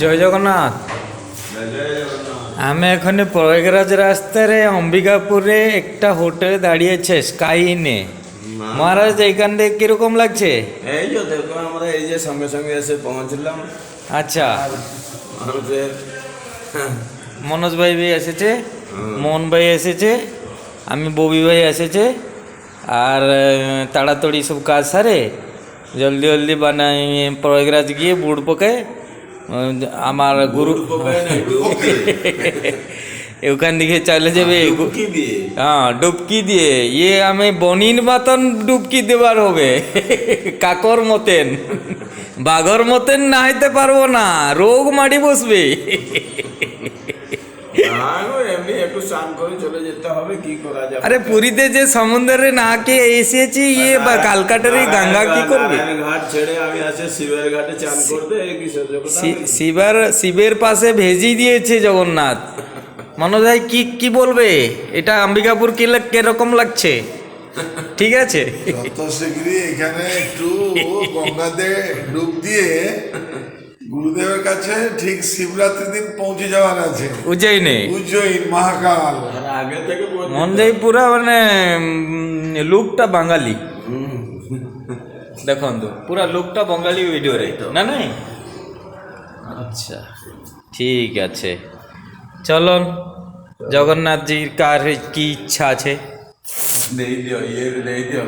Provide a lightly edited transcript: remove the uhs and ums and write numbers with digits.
জয় জগন্নাথ। আমি এখন প্রয়াগরাজ রাস্তায় অম্বিকাপুরে একটা হোটেলে দাঁড়িয়েছে স্কাই ইনে। মহারাজ এইখান থেকে কিরকম লাগছে? এই যে দেখো আমরা এই যে সঙ্গে সঙ্গে এসে পৌঁছলাম। আচ্ছা, আমাদের মনোজ ভাই এসেছে, মোহন ভাই এসেছে, আমি ববি ভাই এসেছে। আর তাড়াতাড়ি সব কাজ সারে জলদি জলদি বানাই প্রয়াগরাজ গিয়ে বুড় পোকে আমার গুরু ওখান দিকে চলে যাবে। হ্যাঁ, ডুবকি দিয়ে ইয়ে আমি বনির মতন ডুবকি দেবার হবে, কাকর মতেন বাঘর মতেন না হইতে পারবো না, রোগ মারি বসবে। এমনি একটু স্নান করে চলে যেতে হবে, কি করা যাবে। আরে পুরীতে যে সমুদ্রে না কে এসেছি, ইয়ে বা কালকাটার এই গঙ্গা কি করবে? ঘাট ছেড়ে আমি আছে শিবের ঘাটে চান করতে। শিবের পাশে ভেজি দিয়েছে জগন্নাথ। মনোজ ভাই কি বলবে? এটা অম্বিকাপুর কিরকম লাগছে? ঠিক আছে, যত শীঘ্রই এখানে একটু গঙ্গাতে ডুব দিয়ে গুরুদেবের কাছে ঠিক শিবরাত্রির দিন পৌঁছে যাওয়ার আছে। উজ্জয়িনে উজ্জয়িন মহাকাল। আগে থেকে মন যাই পুরা মানে লুকটা বাঙালি দেখন্তু, পুরা লুকটা বাঙালি ভিডিওরে না নাই? আচ্ছা, ঠিক আছে, চলুন। জগন্নাথজির কার কি ইচ্ছা আছে? নেই দিও, ইয়ে নেই দিও।